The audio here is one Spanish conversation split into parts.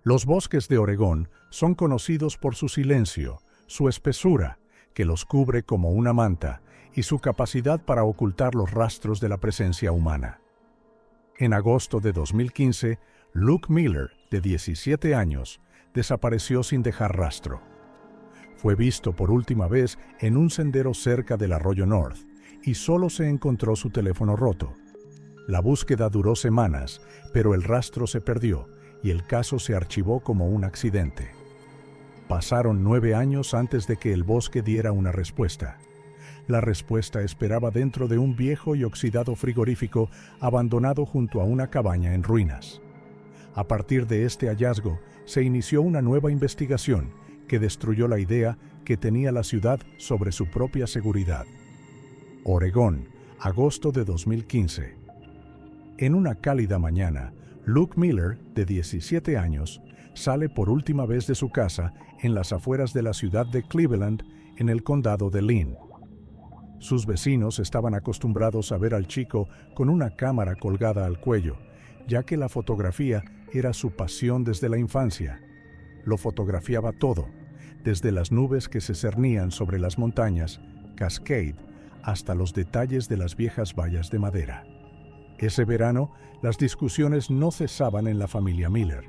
Los bosques de Oregón son conocidos por su silencio, su espesura, que los cubre como una manta, y su capacidad para ocultar los rastros de la presencia humana. En agosto de 2015, Luke Miller, de 17 años, desapareció sin dejar rastro. Fue visto por última vez en un sendero cerca del arroyo North, y solo se encontró su teléfono roto. La búsqueda duró semanas, pero el rastro se perdió y el caso se archivó como un accidente. Pasaron 9 años antes de que el bosque diera una respuesta. La respuesta esperaba dentro de un viejo y oxidado frigorífico abandonado junto a una cabaña en ruinas. A partir de este hallazgo, se inició una nueva investigación que destruyó la idea que tenía la ciudad sobre su propia seguridad. Oregón, agosto de 2015. En una cálida mañana, Luke Miller, de 17 años, sale por última vez de su casa en las afueras de la ciudad de Cleveland, en el condado de Lynn. Sus vecinos estaban acostumbrados a ver al chico con una cámara colgada al cuello, ya que la fotografía era su pasión desde la infancia. Lo fotografiaba todo, desde las nubes que se cernían sobre las montañas, Cascade, hasta los detalles de las viejas vallas de madera. Ese verano, las discusiones no cesaban en la familia Miller.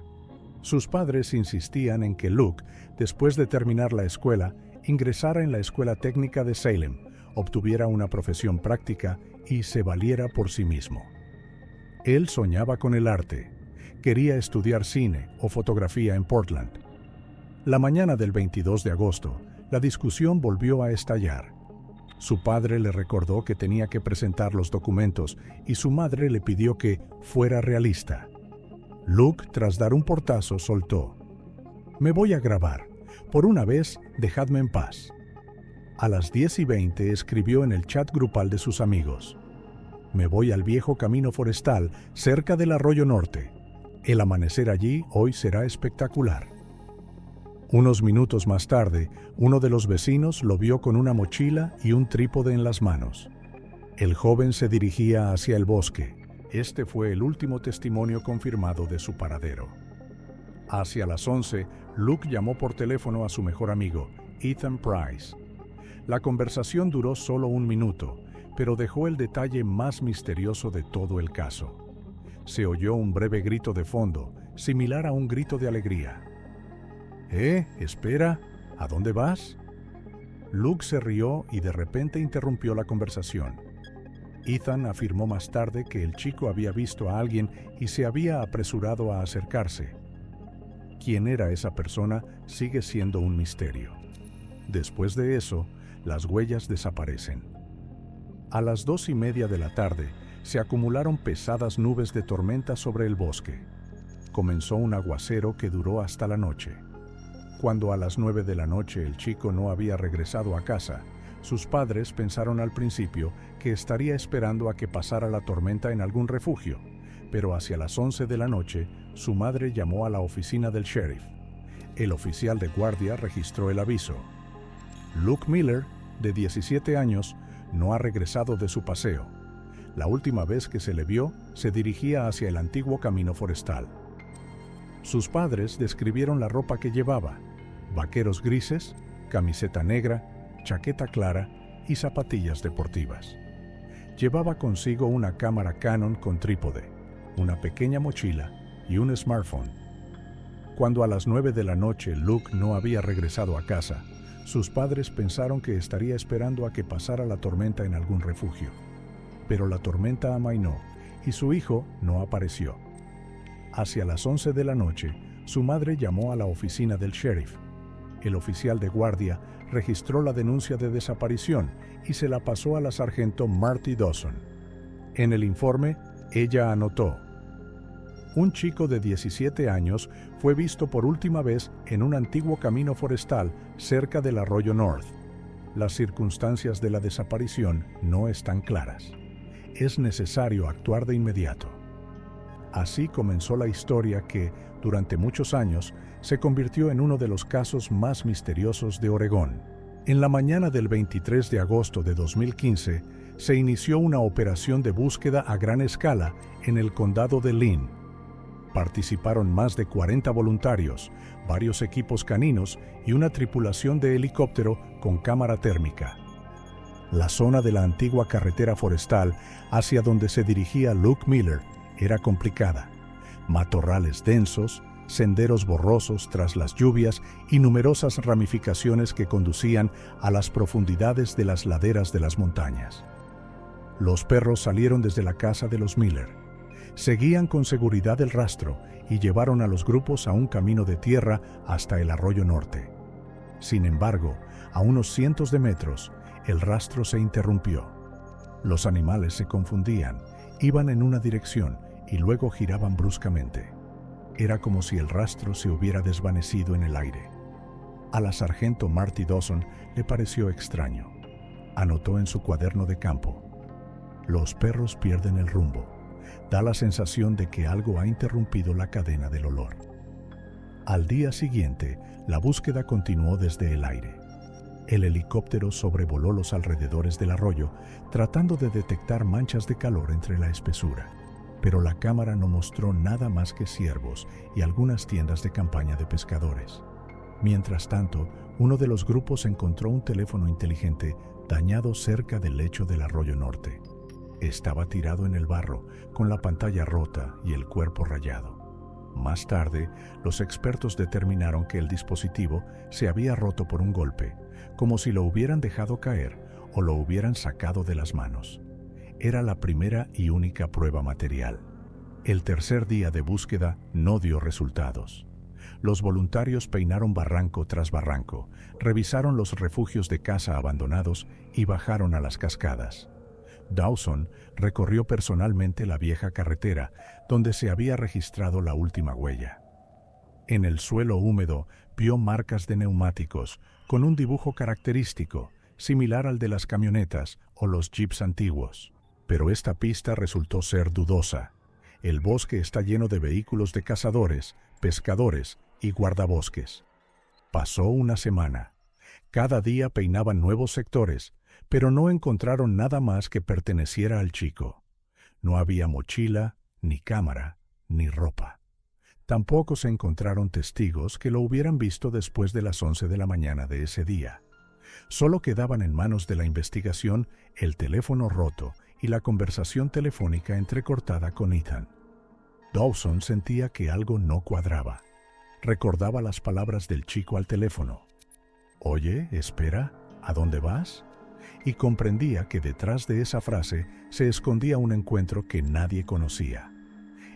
Sus padres insistían en que Luke, después de terminar la escuela, ingresara en la Escuela Técnica de Salem, obtuviera una profesión práctica y se valiera por sí mismo. Él soñaba con el arte. Quería estudiar cine o fotografía en Portland. La mañana del 22 de agosto, la discusión volvió a estallar. Su padre le recordó que tenía que presentar los documentos y su madre le pidió que fuera realista. Luke, tras dar un portazo, soltó: «Me voy a grabar. Por una vez, dejadme en paz». A las 10:20 escribió en el chat grupal de sus amigos: «Me voy al viejo camino forestal cerca del arroyo norte. El amanecer allí hoy será espectacular». Unos minutos más tarde, uno de los vecinos lo vio con una mochila y un trípode en las manos. El joven se dirigía hacia el bosque. Este fue el último testimonio confirmado de su paradero. Hacia las 11, Luke llamó por teléfono a su mejor amigo, Ethan Price. La conversación duró solo 1 minuto, pero dejó el detalle más misterioso de todo el caso. Se oyó un breve grito de fondo, similar a un grito de alegría. Espera, ¿a dónde vas? Luke se rió y de repente interrumpió la conversación. Ethan afirmó más tarde que el chico había visto a alguien y se había apresurado a acercarse. ¿Quién era esa persona? Sigue siendo un misterio. Después de eso, las huellas desaparecen. A las 2:30 de la tarde, se acumularon pesadas nubes de tormenta sobre el bosque. Comenzó un aguacero que duró hasta la noche. Cuando a las 9 de la noche el chico no había regresado a casa, sus padres pensaron al principio que estaría esperando a que pasara la tormenta en algún refugio, pero hacia las 11 de la noche, su madre llamó a la oficina del sheriff. El oficial de guardia registró el aviso. Luke Miller, de 17 años, no ha regresado de su paseo. La última vez que se le vio, se dirigía hacia el antiguo camino forestal. Sus padres describieron la ropa que llevaba: vaqueros grises, camiseta negra, chaqueta clara y zapatillas deportivas. Llevaba consigo una cámara Canon con trípode, una pequeña mochila y un smartphone. Cuando a las 9 de la noche Luke no había regresado a casa, sus padres pensaron que estaría esperando a que pasara la tormenta en algún refugio. Pero la tormenta amainó y su hijo no apareció. Hacia las 11 de la noche, su madre llamó a la oficina del sheriff. El oficial de guardia registró la denuncia de desaparición y se la pasó a la sargento Marty Dawson. En el informe, ella anotó: un chico de 17 años fue visto por última vez en un antiguo camino forestal cerca del arroyo North. Las circunstancias de la desaparición no están claras. Es necesario actuar de inmediato. Así comenzó la historia que, durante muchos años, se convirtió en uno de los casos más misteriosos de Oregón. En la mañana del 23 de agosto de 2015, se inició una operación de búsqueda a gran escala en el condado de Lynn. Participaron más de 40 voluntarios, varios equipos caninos y una tripulación de helicóptero con cámara térmica. La zona de la antigua carretera forestal hacia donde se dirigía Luke Miller era complicada. Matorrales densos, senderos borrosos tras las lluvias y numerosas ramificaciones que conducían a las profundidades de las laderas de las montañas. Los perros salieron desde la casa de los Miller. Seguían con seguridad el rastro y llevaron a los grupos a un camino de tierra hasta el arroyo norte. Sin embargo, a unos cientos de metros, el rastro se interrumpió. Los animales se confundían, iban en una dirección y luego giraban bruscamente. Era como si el rastro se hubiera desvanecido en el aire. A la sargento Marty Dawson le pareció extraño. Anotó en su cuaderno de campo: los perros pierden el rumbo. Da la sensación de que algo ha interrumpido la cadena del olor. Al día siguiente, la búsqueda continuó desde el aire. El helicóptero sobrevoló los alrededores del arroyo, tratando de detectar manchas de calor entre la espesura. Pero la cámara no mostró nada más que ciervos y algunas tiendas de campaña de pescadores. Mientras tanto, uno de los grupos encontró un teléfono inteligente dañado cerca del lecho del arroyo norte. Estaba tirado en el barro, con la pantalla rota y el cuerpo rayado. Más tarde, los expertos determinaron que el dispositivo se había roto por un golpe, como si lo hubieran dejado caer o lo hubieran sacado de las manos. Era la primera y única prueba material. El tercer día de búsqueda no dio resultados. Los voluntarios peinaron barranco tras barranco, revisaron los refugios de caza abandonados y bajaron a las cascadas. Dawson recorrió personalmente la vieja carretera donde se había registrado la última huella. En el suelo húmedo vio marcas de neumáticos con un dibujo característico, similar al de las camionetas o los jeeps antiguos. Pero esta pista resultó ser dudosa. El bosque está lleno de vehículos de cazadores, pescadores y guardabosques. Pasó una semana. Cada día peinaban nuevos sectores, pero no encontraron nada más que perteneciera al chico. No había mochila, ni cámara, ni ropa. Tampoco se encontraron testigos que lo hubieran visto después de las 11 de la mañana de ese día. Solo quedaban en manos de la investigación el teléfono roto y la conversación telefónica entrecortada con Ethan. Dawson sentía que algo no cuadraba. Recordaba las palabras del chico al teléfono. «Oye, espera, ¿a dónde vas?», y comprendía que detrás de esa frase se escondía un encuentro que nadie conocía.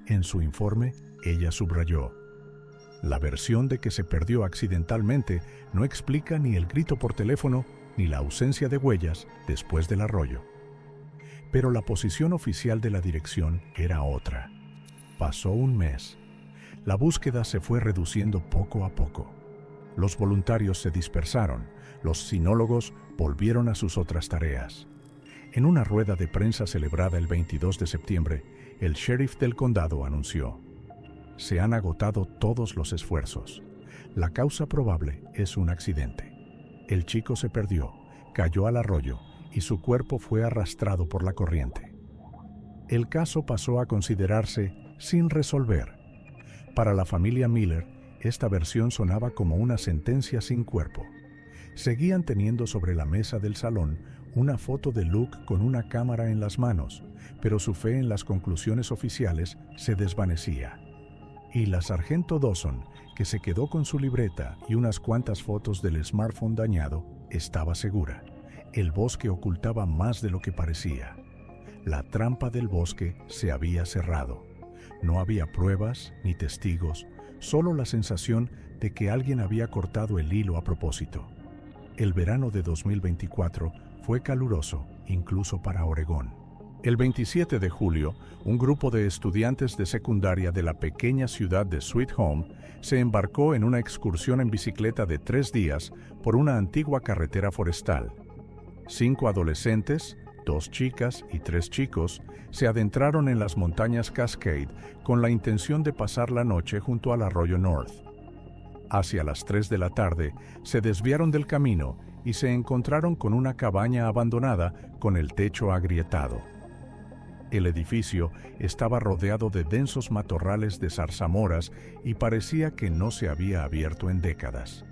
En su informe, ella subrayó: «La versión de que se perdió accidentalmente no explica ni el grito por teléfono ni la ausencia de huellas después del arroyo». Pero la posición oficial de la dirección era otra. Pasó un mes. La búsqueda se fue reduciendo poco a poco. Los voluntarios se dispersaron. Los sinólogos volvieron a sus otras tareas. En una rueda de prensa celebrada el 22 de septiembre, el sheriff del condado anunció: «Se han agotado todos los esfuerzos. La causa probable es un accidente. El chico se perdió, cayó al arroyo y su cuerpo fue arrastrado por la corriente». El caso pasó a considerarse sin resolver. Para la familia Miller, esta versión sonaba como una sentencia sin cuerpo. Seguían teniendo sobre la mesa del salón una foto de Luke con una cámara en las manos, pero su fe en las conclusiones oficiales se desvanecía. Y la sargento Dawson, que se quedó con su libreta y unas cuantas fotos del smartphone dañado, estaba segura: el bosque ocultaba más de lo que parecía. La trampa del bosque se había cerrado. No había pruebas ni testigos, solo la sensación de que alguien había cortado el hilo a propósito. El verano de 2024 fue caluroso, incluso para Oregón. El 27 de julio, un grupo de estudiantes de secundaria de la pequeña ciudad de Sweet Home se embarcó en una excursión en bicicleta de 3 días por una antigua carretera forestal. 5 adolescentes, 2 chicas y 3 chicos, se adentraron en las montañas Cascade con la intención de pasar la noche junto al arroyo North. Hacia las 3 de la tarde, se desviaron del camino y se encontraron con una cabaña abandonada con el techo agrietado. El edificio estaba rodeado de densos matorrales de zarzamoras y parecía que no se había abierto en décadas.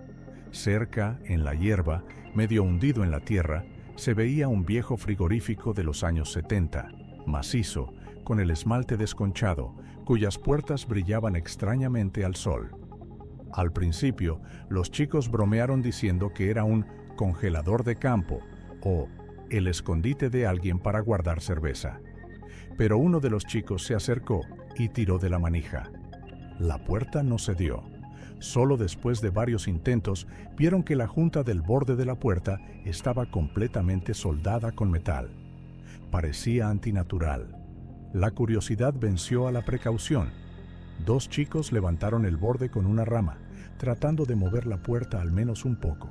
Cerca, en la hierba, medio hundido en la tierra, se veía un viejo frigorífico de los años 70, macizo, con el esmalte desconchado, cuyas puertas brillaban extrañamente al sol. Al principio, los chicos bromearon diciendo que era un congelador de campo o el escondite de alguien para guardar cerveza. Pero uno de los chicos se acercó y tiró de la manija. La puerta no cedió. Solo después de varios intentos vieron que la junta del borde de la puerta estaba completamente soldada con metal. Parecía antinatural. La curiosidad venció a la precaución. 2 chicos levantaron el borde con una rama, tratando de mover la puerta al menos un poco.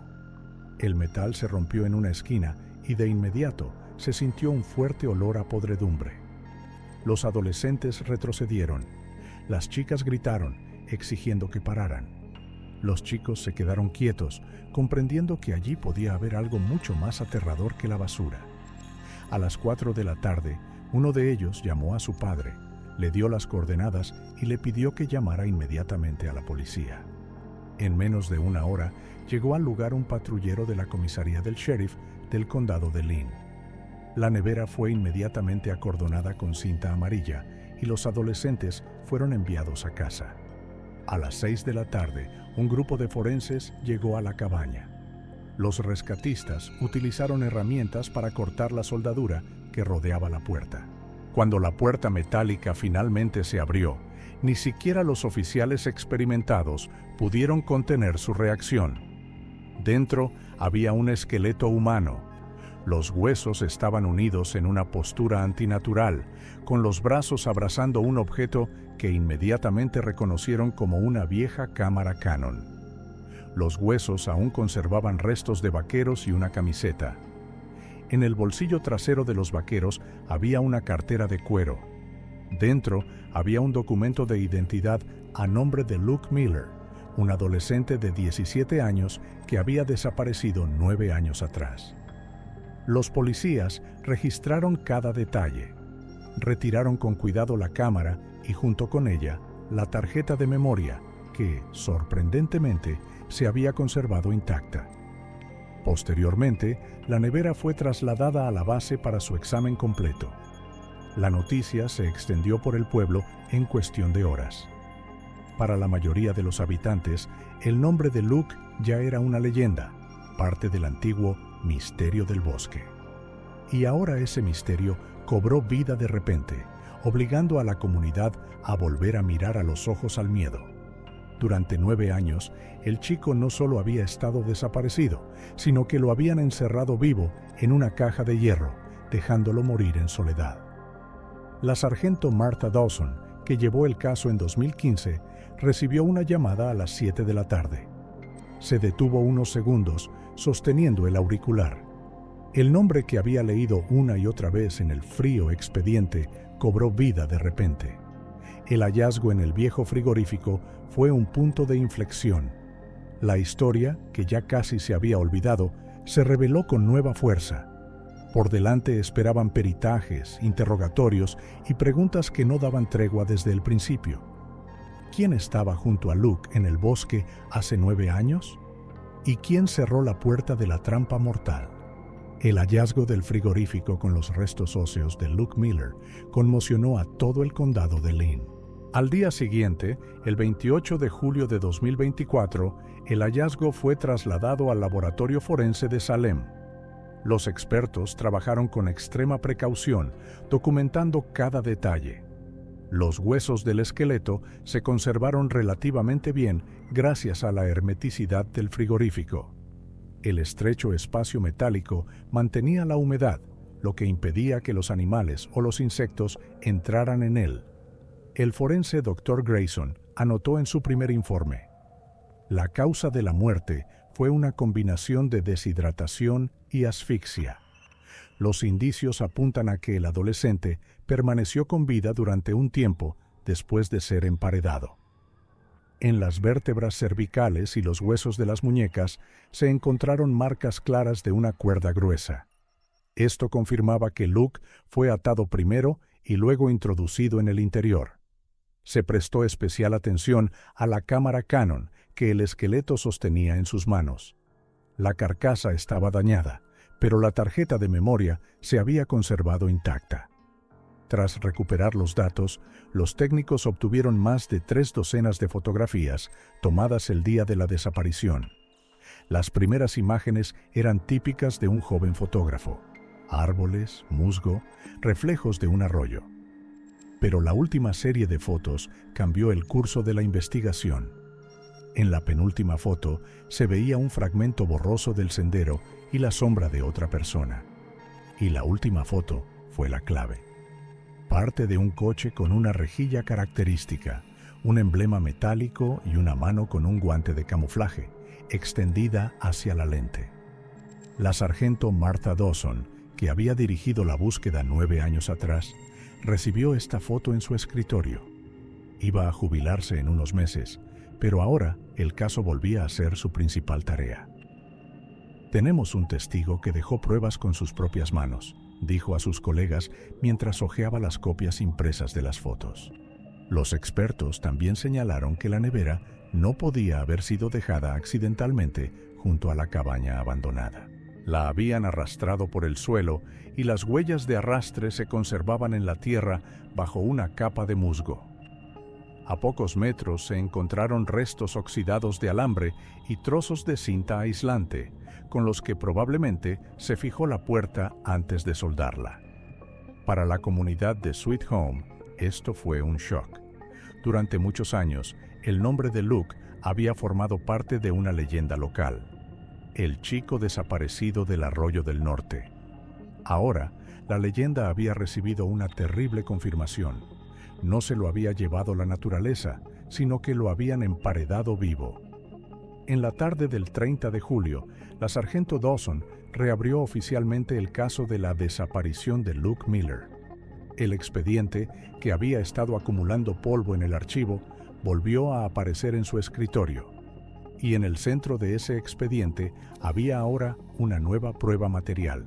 El metal se rompió en una esquina y de inmediato se sintió un fuerte olor a podredumbre. Los adolescentes retrocedieron. Las chicas gritaron, exigiendo que pararan. Los chicos se quedaron quietos, comprendiendo que allí podía haber algo mucho más aterrador que la basura. A las 4 de la tarde, uno de ellos llamó a su padre, le dio las coordenadas y le pidió que llamara inmediatamente a la policía. En menos de una hora, llegó al lugar un patrullero de la comisaría del sheriff del condado de Lynn. La nevera fue inmediatamente acordonada con cinta amarilla y los adolescentes fueron enviados a casa. A las 6 de la tarde, un grupo de forenses llegó a la cabaña. Los rescatistas utilizaron herramientas para cortar la soldadura que rodeaba la puerta. Cuando la puerta metálica finalmente se abrió, ni siquiera los oficiales experimentados pudieron contener su reacción. Dentro había un esqueleto humano. Los huesos estaban unidos en una postura antinatural, con los brazos abrazando un objeto que inmediatamente reconocieron como una vieja cámara Canon. Los huesos aún conservaban restos de vaqueros y una camiseta. En el bolsillo trasero de los vaqueros había una cartera de cuero. Dentro había un documento de identidad a nombre de Luke Miller, un adolescente de 17 años que había desaparecido 9 años atrás. Los policías registraron cada detalle. Retiraron con cuidado la cámara y junto con ella la tarjeta de memoria que, sorprendentemente, se había conservado intacta. Posteriormente, la nevera fue trasladada a la base para su examen completo. La noticia se extendió por el pueblo en cuestión de horas. Para la mayoría de los habitantes, el nombre de Luke ya era una leyenda, parte del antiguo misterio del bosque. Y ahora ese misterio cobró vida de repente, obligando a la comunidad a volver a mirar a los ojos al miedo. Durante 9 años, el chico no solo había estado desaparecido, sino que lo habían encerrado vivo en una caja de hierro, dejándolo morir en soledad. La sargento Martha Dawson, que llevó el caso en 2015, recibió una llamada a las 7 de la tarde. Se detuvo unos segundos, sosteniendo el auricular. El nombre que había leído una y otra vez en el frío expediente cobró vida de repente. El hallazgo en el viejo frigorífico fue un punto de inflexión. La historia, que ya casi se había olvidado, se reveló con nueva fuerza. Por delante esperaban peritajes, interrogatorios y preguntas que no daban tregua desde el principio. ¿Quién estaba junto a Luke en el bosque hace 9 años? ¿Y quién cerró la puerta de la trampa mortal? El hallazgo del frigorífico con los restos óseos de Luke Miller conmocionó a todo el condado de Lynn. Al día siguiente, el 28 de julio de 2024, el hallazgo fue trasladado al laboratorio forense de Salem. Los expertos trabajaron con extrema precaución, documentando cada detalle. Los huesos del esqueleto se conservaron relativamente bien gracias a la hermeticidad del frigorífico. El estrecho espacio metálico mantenía la humedad, lo que impedía que los animales o los insectos entraran en él. El forense Dr. Grayson anotó en su primer informe: la causa de la muerte fue una combinación de deshidratación y asfixia. Los indicios apuntan a que el adolescente permaneció con vida durante un tiempo después de ser emparedado. En las vértebras cervicales y los huesos de las muñecas se encontraron marcas claras de una cuerda gruesa. Esto confirmaba que Luke fue atado primero y luego introducido en el interior. Se prestó especial atención a la cámara Canon que el esqueleto sostenía en sus manos. La carcasa estaba dañada, pero la tarjeta de memoria se había conservado intacta. Tras recuperar los datos, los técnicos obtuvieron más de 3 docenas de fotografías tomadas el día de la desaparición. Las primeras imágenes eran típicas de un joven fotógrafo: árboles, musgo, reflejos de un arroyo. Pero la última serie de fotos cambió el curso de la investigación. En la penúltima foto se veía un fragmento borroso del sendero y la sombra de otra persona. Y la última foto fue la clave. Parte de un coche con una rejilla característica, un emblema metálico y una mano con un guante de camuflaje, extendida hacia la lente. La sargento Martha Dawson, que había dirigido la búsqueda 9 años atrás, recibió esta foto en su escritorio. Iba a jubilarse en unos meses, pero ahora el caso volvía a ser su principal tarea. «Tenemos un testigo que dejó pruebas con sus propias manos», dijo a sus colegas mientras hojeaba las copias impresas de las fotos. Los expertos también señalaron que la nevera no podía haber sido dejada accidentalmente junto a la cabaña abandonada. La habían arrastrado por el suelo y las huellas de arrastre se conservaban en la tierra bajo una capa de musgo. A pocos metros se encontraron restos oxidados de alambre y trozos de cinta aislante, con los que probablemente se fijó la puerta antes de soldarla. Para la comunidad de Sweet Home, esto fue un shock. Durante muchos años, el nombre de Luke había formado parte de una leyenda local: el chico desaparecido del Arroyo del Norte. Ahora, la leyenda había recibido una terrible confirmación. No se lo había llevado la naturaleza, sino que lo habían emparedado vivo. En la tarde del 30 de julio, la sargento Dawson reabrió oficialmente el caso de la desaparición de Luke Miller. El expediente, que había estado acumulando polvo en el archivo, volvió a aparecer en su escritorio. Y en el centro de ese expediente había ahora una nueva prueba material: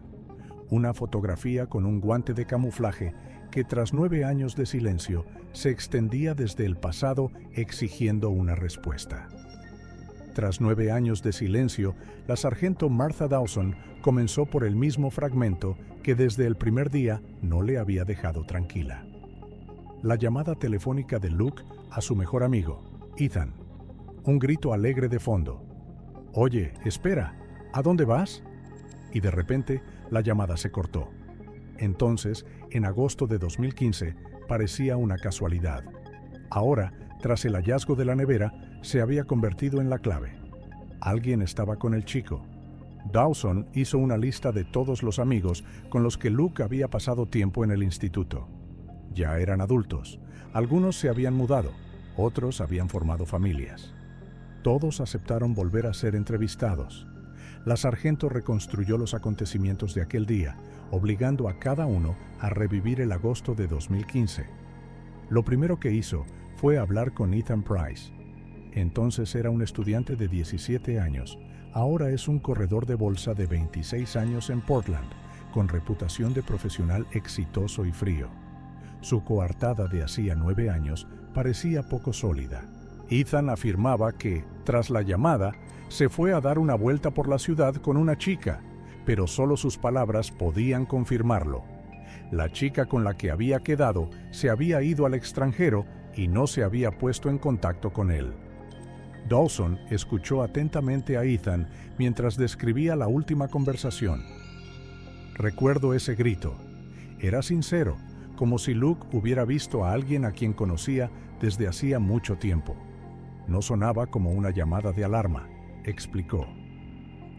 una fotografía con un guante de camuflaje que tras 9 años de silencio se extendía desde el pasado exigiendo una respuesta. Tras 9 años de silencio, la sargento Martha Dawson comenzó por el mismo fragmento que desde el primer día no le había dejado tranquila. La llamada telefónica de Luke a su mejor amigo, Ethan. Un grito alegre de fondo: «Oye, espera, ¿a dónde vas?». Y de repente, la llamada se cortó. Entonces, en agosto de 2015, parecía una casualidad. Ahora, tras el hallazgo de la nevera, se había convertido en la clave. Alguien estaba con el chico. Dawson hizo una lista de todos los amigos con los que Luke había pasado tiempo en el instituto. Ya eran adultos. Algunos se habían mudado, otros habían formado familias. Todos aceptaron volver a ser entrevistados. La sargento reconstruyó los acontecimientos de aquel día, obligando a cada uno a revivir el agosto de 2015. Lo primero que hizo fue hablar con Ethan Price. Entonces era un estudiante de 17 años. Ahora es un corredor de bolsa de 26 años en Portland, con reputación de profesional exitoso y frío. Su coartada de hacía 9 años parecía poco sólida. Ethan afirmaba que, tras la llamada, se fue a dar una vuelta por la ciudad con una chica, pero solo sus palabras podían confirmarlo. La chica con la que había quedado se había ido al extranjero y no se había puesto en contacto con él. Dawson escuchó atentamente a Ethan mientras describía la última conversación. «Recuerdo ese grito. Era sincero, como si Luke hubiera visto a alguien a quien conocía desde hacía mucho tiempo. No sonaba como una llamada de alarma», explicó.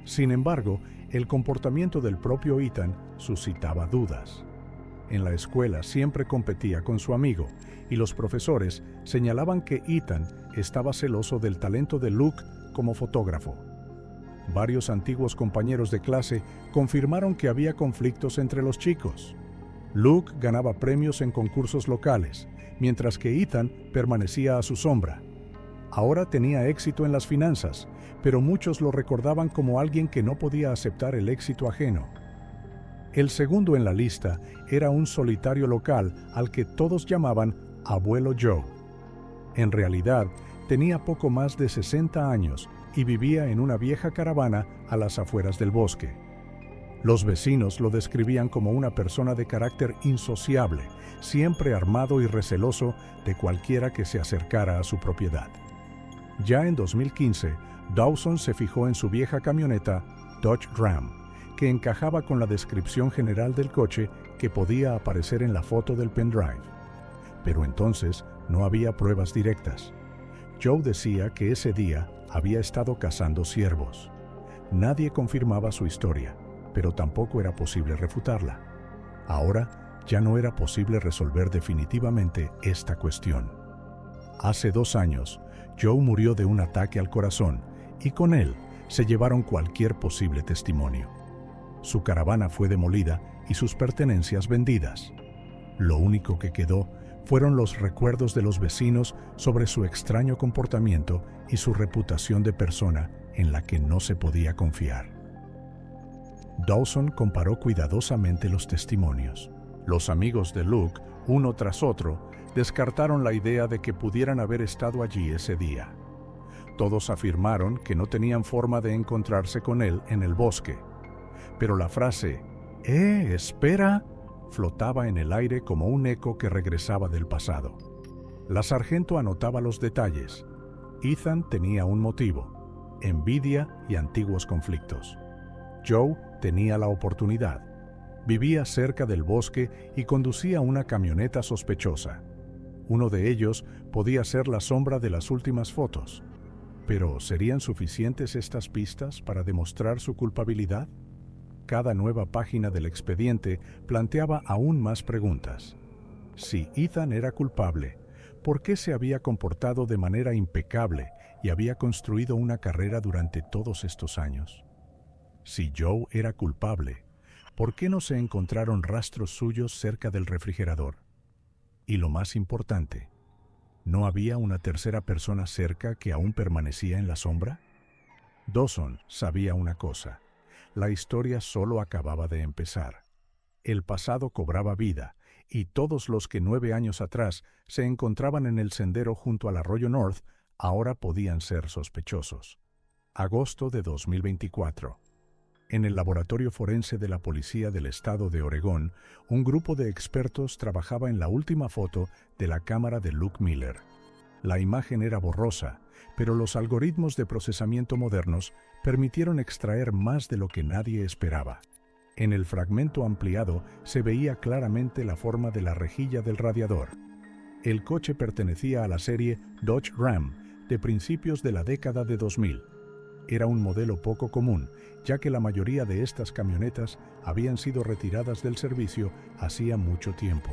Sin embargo, el comportamiento del propio Ethan suscitaba dudas. En la escuela siempre competía con su amigo, y los profesores señalaban que Ethan estaba celoso del talento de Luke como fotógrafo. Varios antiguos compañeros de clase confirmaron que había conflictos entre los chicos. Luke ganaba premios en concursos locales, mientras que Ethan permanecía a su sombra. Ahora tenía éxito en las finanzas, pero muchos lo recordaban como alguien que no podía aceptar el éxito ajeno. El segundo en la lista era un solitario local al que todos llamaban Abuelo Joe. En realidad, tenía poco más de 60 años y vivía en una vieja caravana a las afueras del bosque. Los vecinos lo describían como una persona de carácter insociable, siempre armado y receloso de cualquiera que se acercara a su propiedad. Ya en 2015, Dawson se fijó en su vieja camioneta Dodge Ram, que encajaba con la descripción general del coche que podía aparecer en la foto del pendrive. Pero entonces no había pruebas directas. Joe decía que ese día había estado cazando ciervos. Nadie confirmaba su historia, pero tampoco era posible refutarla. Ahora ya no era posible resolver definitivamente esta cuestión. Hace 2 años, Joe murió de un ataque al corazón y con él se llevaron cualquier posible testimonio. Su caravana fue demolida y sus pertenencias vendidas. Lo único que quedó fueron los recuerdos de los vecinos sobre su extraño comportamiento y su reputación de persona en la que no se podía confiar. Dawson comparó cuidadosamente los testimonios. Los amigos de Luke, uno tras otro, descartaron la idea de que pudieran haber estado allí ese día. Todos afirmaron que no tenían forma de encontrarse con él en el bosque. Pero la frase, espera, flotaba en el aire como un eco que regresaba del pasado. La sargento anotaba los detalles. Ethan tenía un motivo: envidia y antiguos conflictos. Joe tenía la oportunidad. Vivía cerca del bosque y conducía una camioneta sospechosa. Uno de ellos podía ser la sombra de las últimas fotos. ¿Pero serían suficientes estas pistas para demostrar su culpabilidad? Cada nueva página del expediente planteaba aún más preguntas. Si Ethan era culpable, ¿por qué se había comportado de manera impecable y había construido una carrera durante todos estos años? Si Joe era culpable, ¿por qué no se encontraron rastros suyos cerca del refrigerador? Y lo más importante, ¿no había una tercera persona cerca que aún permanecía en la sombra? Dawson sabía una cosa: la historia solo acababa de empezar. El pasado cobraba vida, y todos los que 9 años atrás se encontraban en el sendero junto al arroyo North ahora podían ser sospechosos. Agosto de 2024. En el laboratorio forense de la Policía del Estado de Oregón, un grupo de expertos trabajaba en la última foto de la cámara de Luke Miller. La imagen era borrosa, pero los algoritmos de procesamiento modernos permitieron extraer más de lo que nadie esperaba. En el fragmento ampliado se veía claramente la forma de la rejilla del radiador. El coche pertenecía a la serie Dodge Ram de principios de la década de 2000. Era un modelo poco común, ya que la mayoría de estas camionetas habían sido retiradas del servicio hacía mucho tiempo.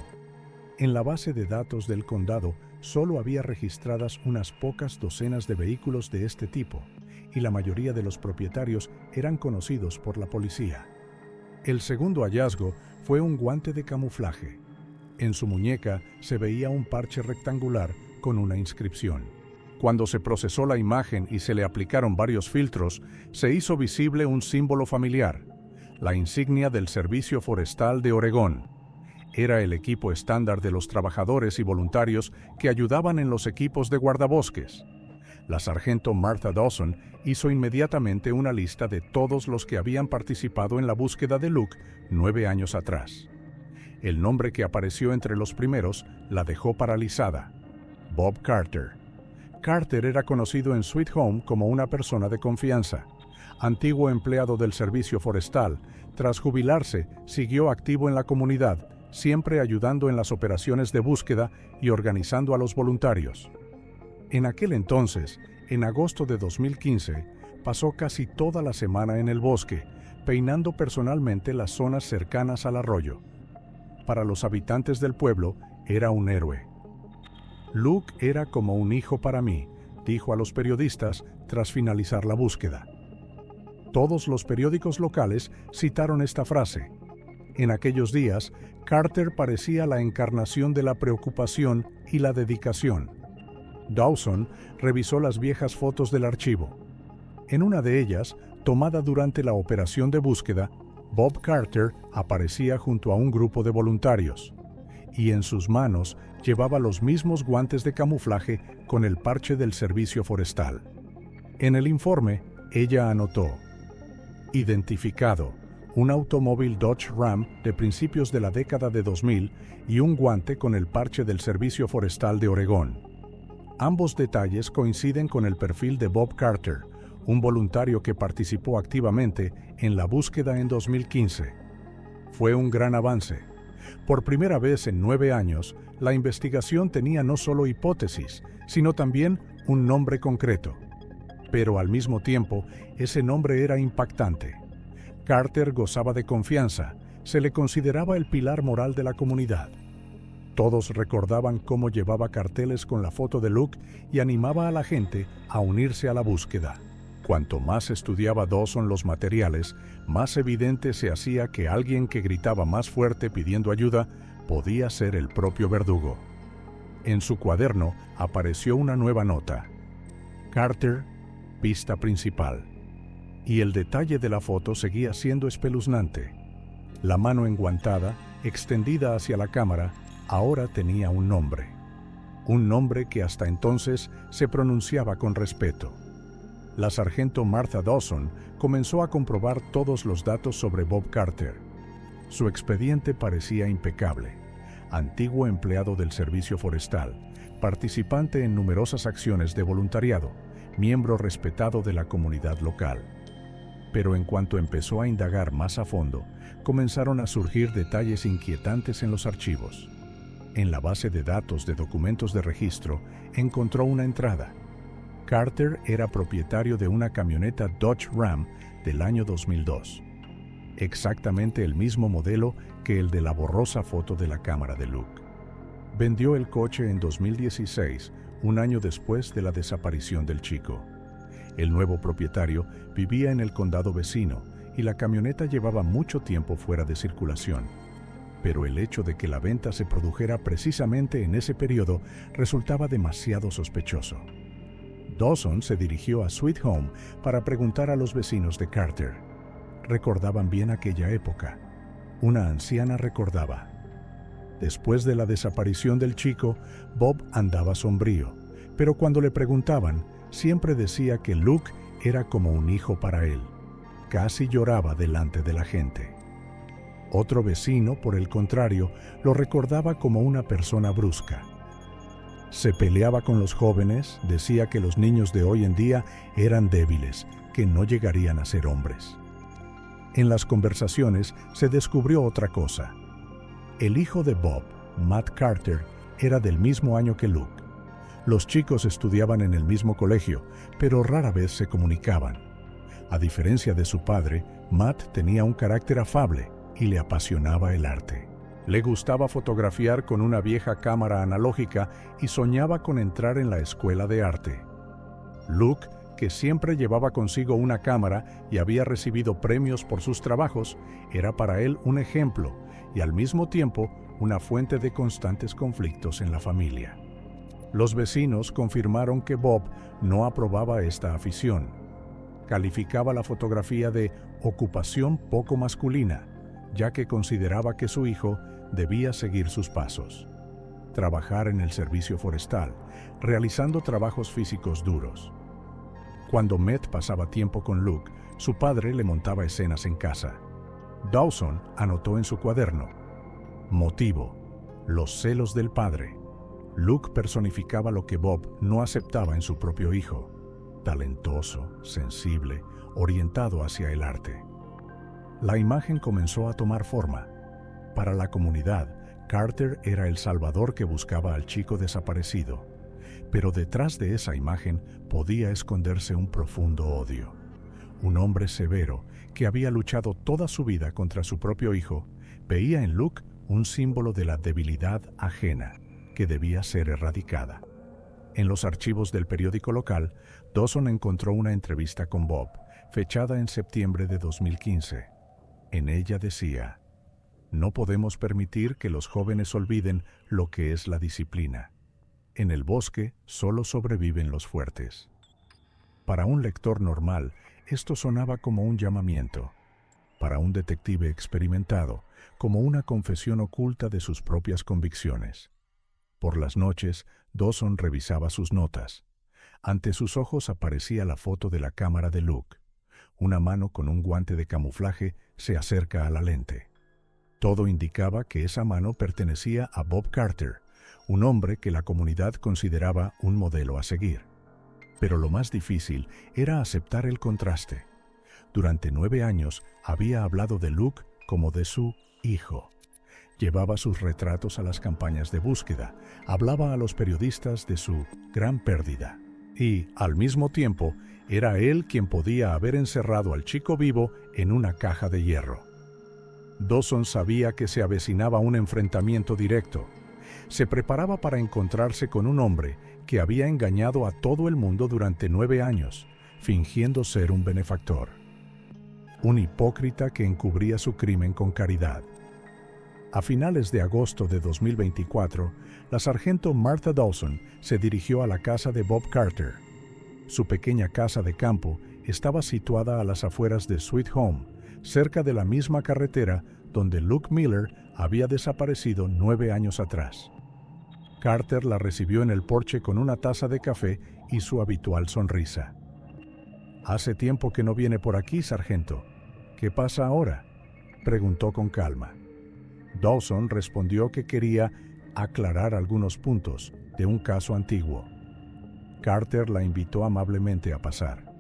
En la base de datos del condado solo había registradas unas pocas docenas de vehículos de este tipo, y la mayoría de los propietarios eran conocidos por la policía. El segundo hallazgo fue un guante de camuflaje. En su muñeca se veía un parche rectangular con una inscripción. Cuando se procesó la imagen y se le aplicaron varios filtros, se hizo visible un símbolo familiar: la insignia del Servicio Forestal de Oregón. Era el equipo estándar de los trabajadores y voluntarios que ayudaban en los equipos de guardabosques. La sargento Martha Dawson hizo inmediatamente una lista de todos los que habían participado en la búsqueda de Luke 9 años atrás. El nombre que apareció entre los primeros la dejó paralizada: Bob Carter. Carter era conocido en Sweet Home como una persona de confianza. Antiguo empleado del servicio forestal, tras jubilarse, siguió activo en la comunidad, siempre ayudando en las operaciones de búsqueda y organizando a los voluntarios. En aquel entonces, en agosto de 2015, pasó casi toda la semana en el bosque, peinando personalmente las zonas cercanas al arroyo. Para los habitantes del pueblo, era un héroe. Luke era como un hijo para mí, dijo a los periodistas tras finalizar la búsqueda. Todos los periódicos locales citaron esta frase. En aquellos días, Carter parecía la encarnación de la preocupación y la dedicación. Dawson revisó las viejas fotos del archivo. En una de ellas, tomada durante la operación de búsqueda, Bob Carter aparecía junto a un grupo de voluntarios, y en sus manos llevaba los mismos guantes de camuflaje con el parche del servicio forestal. En el informe, ella anotó: identificado, un automóvil Dodge Ram de principios de la década de 2000 y un guante con el parche del Servicio Forestal de Oregón. Ambos detalles coinciden con el perfil de Bob Carter, un voluntario que participó activamente en la búsqueda en 2015. Fue un gran avance. Por primera vez en 9 años, la investigación tenía no solo hipótesis, sino también un nombre concreto. Pero al mismo tiempo, ese nombre era impactante. Carter gozaba de confianza, se le consideraba el pilar moral de la comunidad. Todos recordaban cómo llevaba carteles con la foto de Luke y animaba a la gente a unirse a la búsqueda. Cuanto más estudiaba Dawson los materiales, más evidente se hacía que alguien que gritaba más fuerte pidiendo ayuda podía ser el propio verdugo. En su cuaderno apareció una nueva nota: Carter, pista principal. Y el detalle de la foto seguía siendo espeluznante. La mano enguantada, extendida hacia la cámara, ahora tenía un nombre que hasta entonces se pronunciaba con respeto. La sargento Martha Dawson comenzó a comprobar todos los datos sobre Bob Carter. Su expediente parecía impecable. Antiguo empleado del servicio forestal, participante en numerosas acciones de voluntariado, miembro respetado de la comunidad local. Pero en cuanto empezó a indagar más a fondo, comenzaron a surgir detalles inquietantes en los archivos. En la base de datos de documentos de registro, encontró una entrada. Carter era propietario de una camioneta Dodge Ram del año 2002. Exactamente el mismo modelo que el de la borrosa foto de la cámara de Luke. Vendió el coche en 2016, un año después de la desaparición del chico. El nuevo propietario vivía en el condado vecino y la camioneta llevaba mucho tiempo fuera de circulación. Pero el hecho de que la venta se produjera precisamente en ese periodo resultaba demasiado sospechoso. Dawson se dirigió a Sweet Home para preguntar a los vecinos de Carter. Recordaban bien aquella época. Una anciana recordaba: después de la desaparición del chico, Bob andaba sombrío, pero cuando le preguntaban, siempre decía que Luke era como un hijo para él. Casi lloraba delante de la gente. Otro vecino, por el contrario, lo recordaba como una persona brusca. Se peleaba con los jóvenes, decía que los niños de hoy en día eran débiles, que no llegarían a ser hombres. En las conversaciones se descubrió otra cosa. El hijo de Bob, Matt Carter, era del mismo año que Luke. Los chicos estudiaban en el mismo colegio, pero rara vez se comunicaban. A diferencia de su padre, Matt tenía un carácter afable y le apasionaba el arte. Le gustaba fotografiar con una vieja cámara analógica y soñaba con entrar en la escuela de arte. Luke, que siempre llevaba consigo una cámara y había recibido premios por sus trabajos, era para él un ejemplo y al mismo tiempo una fuente de constantes conflictos en la familia. Los vecinos confirmaron que Bob no aprobaba esta afición. Calificaba la fotografía de ocupación poco masculina, ya que consideraba que su hijo debía seguir sus pasos. Trabajar en el servicio forestal, realizando trabajos físicos duros. Cuando Matt pasaba tiempo con Luke, su padre le montaba escenas en casa. Dawson anotó en su cuaderno: motivo: los celos del padre. Luke personificaba lo que Bob no aceptaba en su propio hijo: talentoso, sensible, orientado hacia el arte. La imagen comenzó a tomar forma. Para la comunidad, Carter era el salvador que buscaba al chico desaparecido. Pero detrás de esa imagen podía esconderse un profundo odio. Un hombre severo que había luchado toda su vida contra su propio hijo, veía en Luke un símbolo de la debilidad ajena que debía ser erradicada. En los archivos del periódico local, Dawson encontró una entrevista con Bob, fechada en septiembre de 2015. En ella decía: no podemos permitir que los jóvenes olviden lo que es la disciplina. En el bosque solo sobreviven los fuertes. Para un lector normal, esto sonaba como un llamamiento. para un detective experimentado, como una confesión oculta de sus propias convicciones. Por las noches, Dawson revisaba sus notas. Ante sus ojos aparecía la foto de la cámara de Luke. Una mano con un guante de camuflaje se acerca a la lente. Todo indicaba que esa mano pertenecía a Bob Carter, un hombre que la comunidad consideraba un modelo a seguir. Pero lo más difícil era aceptar el contraste. Durante 9 años había hablado de Luke como de su hijo. Llevaba sus retratos a las campañas de búsqueda, hablaba a los periodistas de su gran pérdida. Y, al mismo tiempo, era él quien podía haber encerrado al chico vivo en una caja de hierro. Dawson sabía que se avecinaba un enfrentamiento directo. Se preparaba para encontrarse con un hombre que había engañado a todo el mundo durante 9 años, fingiendo ser un benefactor. Un hipócrita que encubría su crimen con caridad. A finales de agosto de 2024, la sargento Martha Dawson se dirigió a la casa de Bob Carter. Su pequeña casa de campo estaba situada a las afueras de Sweet Home, cerca de la misma carretera donde Luke Miller había desaparecido 9 años atrás. Carter la recibió en el porche con una taza de café y su habitual sonrisa. «Hace tiempo que no viene por aquí, sargento. ¿Qué pasa ahora?», preguntó con calma. Dawson respondió que quería aclarar algunos puntos de un caso antiguo. Carter la invitó amablemente a pasar.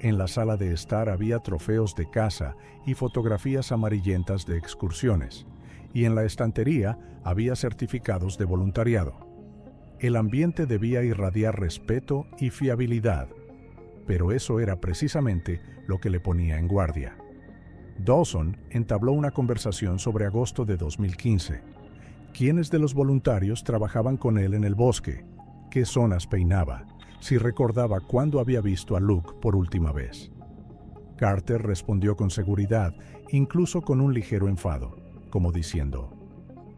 En la sala de estar había trofeos de caza y fotografías amarillentas de excursiones, y en la estantería había certificados de voluntariado. El ambiente debía irradiar respeto y fiabilidad, pero eso era precisamente lo que le ponía en guardia. Dawson entabló una conversación sobre agosto de 2015. ¿Quiénes de los voluntarios trabajaban con él en el bosque? ¿Qué zonas peinaba? Si recordaba cuándo había visto a Luke por última vez. Carter respondió con seguridad, incluso con un ligero enfado, como diciendo,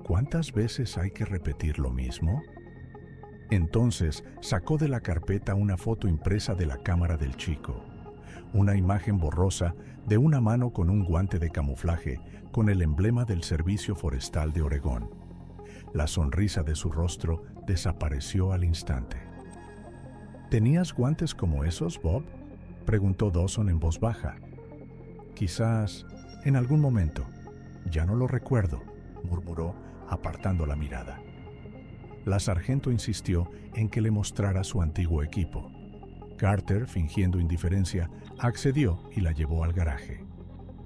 ¿cuántas veces hay que repetir lo mismo? Entonces sacó de la carpeta una foto impresa de la cámara del chico. Una imagen borrosa de una mano con un guante de camuflaje con el emblema del Servicio Forestal de Oregón. La sonrisa de su rostro desapareció al instante. ¿Tenías guantes como esos, Bob?, preguntó Dawson en voz baja. Quizás en algún momento. Ya no lo recuerdo, murmuró, apartando la mirada. La sargento insistió en que le mostrara su antiguo equipo. Carter, fingiendo indiferencia, accedió y la llevó al garaje.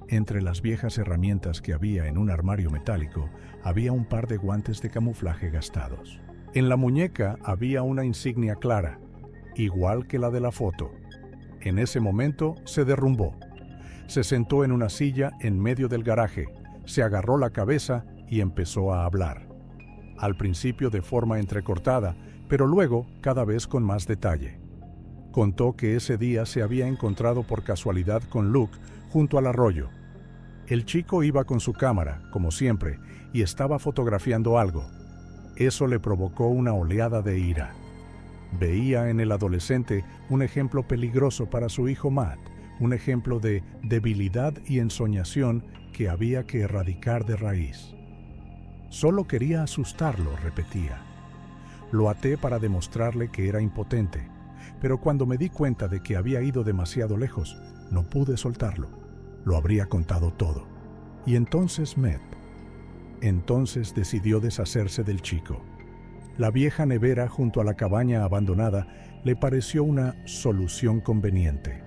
Entre las viejas herramientas que había en un armario metálico, había un par de guantes de camuflaje gastados. En la muñeca había una insignia clara, igual que la de la foto. En ese momento se derrumbó. Se sentó en una silla en medio del garaje, se agarró la cabeza y empezó a hablar. Al principio de forma entrecortada, pero luego cada vez con más detalle. Contó que ese día se había encontrado por casualidad con Luke junto al arroyo. El chico iba con su cámara, como siempre, y estaba fotografiando algo. Eso le provocó una oleada de ira. Veía en el adolescente un ejemplo peligroso para su hijo Matt, un ejemplo de debilidad y ensoñación que había que erradicar de raíz. Solo quería asustarlo, repetía. Lo até para demostrarle que era impotente, pero cuando me di cuenta de que había ido demasiado lejos, no pude soltarlo. Lo habría contado todo. Y entonces Matt. Entonces decidió deshacerse del chico. La vieja nevera junto a la cabaña abandonada le pareció una solución conveniente.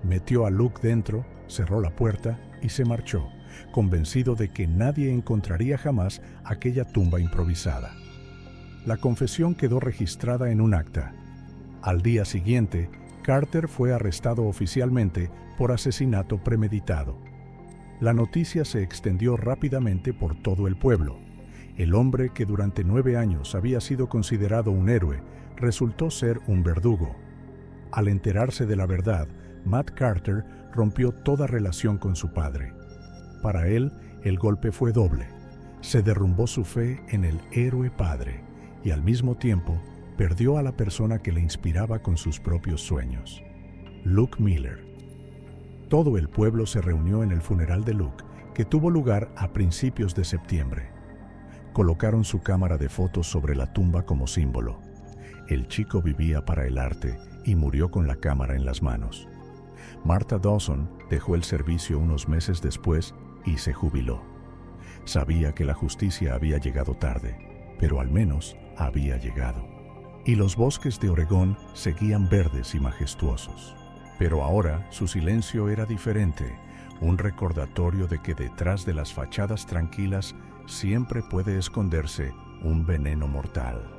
Metió a Luke dentro, cerró la puerta y se marchó, convencido de que nadie encontraría jamás aquella tumba improvisada. La confesión quedó registrada en un acta. Al día siguiente, Carter fue arrestado oficialmente por asesinato premeditado. La noticia se extendió rápidamente por todo el pueblo. El hombre que durante 9 años había sido considerado un héroe, resultó ser un verdugo. Al enterarse de la verdad, Matt Carter rompió toda relación con su padre. Para él, el golpe fue doble. Se derrumbó su fe en el héroe padre y al mismo tiempo perdió a la persona que le inspiraba con sus propios sueños. Luke Miller. Todo el pueblo se reunió en el funeral de Luke, que tuvo lugar a principios de septiembre. Colocaron su cámara de fotos sobre la tumba como símbolo. El chico vivía para el arte y murió con la cámara en las manos. Martha Dawson dejó el servicio unos meses después y se jubiló. Sabía que la justicia había llegado tarde, pero al menos había llegado. Y los bosques de Oregón seguían verdes y majestuosos. Pero ahora su silencio era diferente, un recordatorio de que detrás de las fachadas tranquilas siempre puede esconderse un veneno mortal.